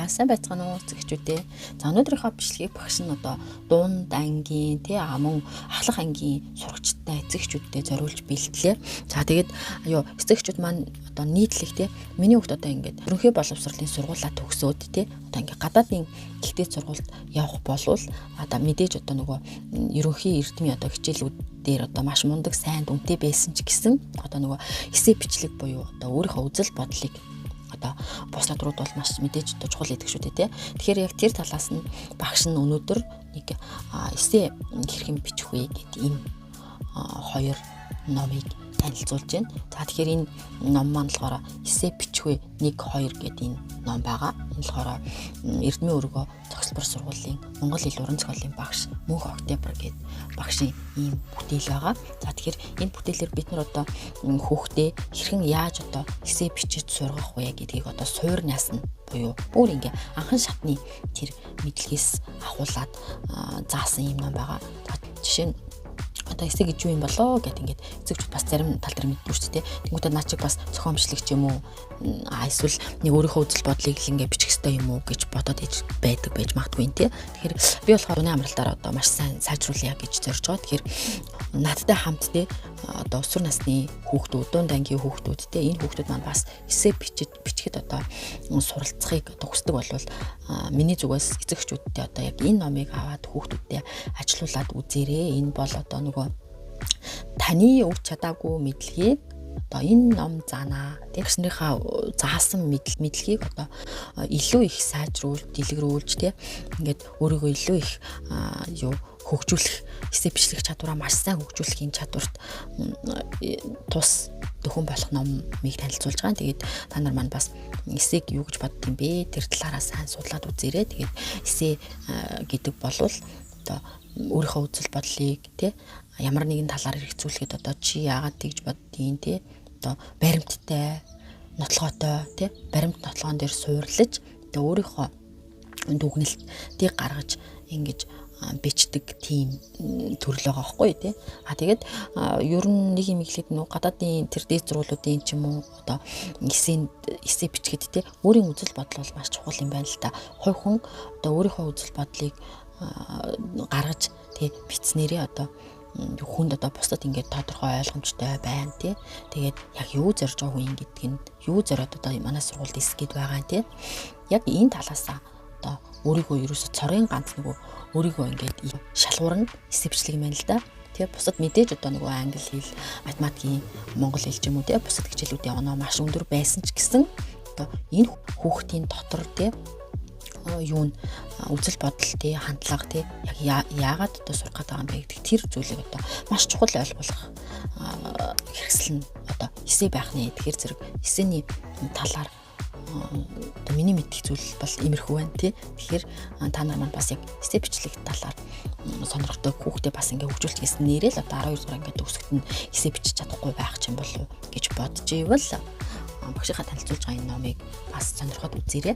сайн байцгаана уу эцэгчүүдээ. За өнөөдрийнхөө бичлэгийг багш нь одоо дунд ангийн мөн ахлах ангийн сурагчтай эцэгчүүдтэй зориулж бэлтлээ. За тэгээд эцэгчүүд маань одоо нийтлэг миний хүүхд одоо ингээд ерөнхий боловсролын сургуулаа төгсөөд одоо ингээд гадаадын гихтэд сургуульд явах болвол одоо мэдээж одоо нөгөө ерөнхий эрдмийн одоо хичээлүүд дээр одоо маш мундаг сайн дүнтэй байсан ч гэсэн одоо нөгөө эссе бичлэг буюу одоо өөрийнхөө үзэл бодлыг одоо бусдад руу бол маш мэдээж одоо чухал гэдэг шүү дээ. Тэгэхээр яг тэр талаас нь багш нь өнөөдөр нэг эссе хэрхэн бичих вэ гэдэг энэ хоёр номыг танилцуулж байна. За тэгэхээр энэ ном маань болохоор эссе бичих вэ 1 2 гэдэг энэ ном байгаа. Энэ болохоор Эрдмийн өргөө зохисбор сургуулийн Монгол хэл уран зохиолын багш Мөнх Октябрь гэдэг багшийн ийм бүтээл байгаа. За тэгэхээр энэ бүтээлээр бид нар одоо хүүхдээ хэрхэн яаж одоо эссе бичиж сургах вэ гэдгийг одоо суурнаас нь буюу бүр ингээ анхан шатны тэр мэдлэгээс ахуулаад заасан юм ном байгаа. Жишээ нь одоо эссе гэж юу юм болоо гэд ингээд эцэгчүүд бас зарим тал дээр мэддэг шүү дээ. Тэнгүүтээ наа чиг бас зохиомжлогч юм уу? Эсвэл нэг өөрийнхөө үзэл бодлыг л ингээд бичих хэрэгтэй юм уу гэж бодоод байдаг байж магадгүй юм тий. Тэгэхээр би болохоор өнөө амралтаар одоо маш сайн сайжруулъя гэж зорж байгаа. Тэгэхээр надтай хамт одоо өсвөр насны хүүхдүүд, дунд ангийн хүүхдүүд энэ хүүхдүүд маань бас эссе бичихэд одоо суралцахыг одоо хүсдэг болвол миний зүгээс эцэгчүүдтэй одоо яг энэ номыг аваад хүүхдүүдтэй ажилуулад үзээрэй. Энэ бол одоо нөгөө таны өг чадаагүй мэдлэгийг одоо энэ ном заанаа тэгснэрийнхаа заасан мэдлэгийг одоо илүү их сайжруулж, дэлгэрүүлж ингээд өөрийгөө илүү их хөгжүүлэх, эссе бичлэх чадвараа маш сайн хөгжүүлэхийн чадварт тус дөхөн болох номыг танилцуулж байгаа. Тэгээд та нар маань бас эссег юу гэж бодд юм бэ? Тэр талаараа сайн судлаад үзээрэй. Тэгээд эссе гэдэг болвол одоо өөрийнхөө үзэл бодлыг ямар нэгэн талаар хэрэгцүүлэхэд одоо чи яагаад тэгж боддгийг одоо баримттай, нотлоготой баримт нотлогоон дээр суурлаж одоо өөрийнхөө дүгнэлтийг гаргаж ингэж бичдэг тийм төрөл байгаа байхгүй тэгээд ер нь нэг юм ихлэхэд гадаадын тэр дээд зургуулуудын ч юм уу одоо эссе бичгээд өөрийн үзэл бодол бол маш чухал юм байна л да. Хувь хүн одоо өөрийнхөө үзэл бодлыг гаргаж бичснээрээ одоо хүнд одоо бусдад ингээд тодорхой ойлгомжтой байна тэгээд яг юу зорж байгаа хүн гэдэг нь юу зориод одоо манай сургуульд эсгээд байгаа юм яг энэ талаасаа одоо өөрийгөө ерөөсө цорын ганц өөрийгөө ингээд шалгуурна эссе бичлэг юм байна л да. Бусад мэдээж одоо англи хэл, математикийн, монгол хэл ч юм уу бусад хичээлүүдийн оноо маш өндөр байсан ч гэсэн одоо энэ хүүхдийн дотор юу н үзэл бодол хандлага яг яагаад одоо сурах гэдэг юм бэ гэдэг тэр зүйлийг одоо маш чухал ойлгох хэрэгсэл нь одоо эссе байх нэ. Тэгэхээр зэрэг эссений талаар одоо миний мэдих зүйл бол иймэрхүү байна Тэгэхээр та нар маань бас яг эссе бичлэг талаар сонирхтой хүүхдээ бас ингээ хөгжүүлчихсэн нэрэл одоо 12 дугаар ингээ төгсгөт нь эссе бичиж чадахгүй байх юм болов гэж бодож ивэл багшийнхаа танилцуулж байгаа энэ номыг бас сонирхоод үзээрэй.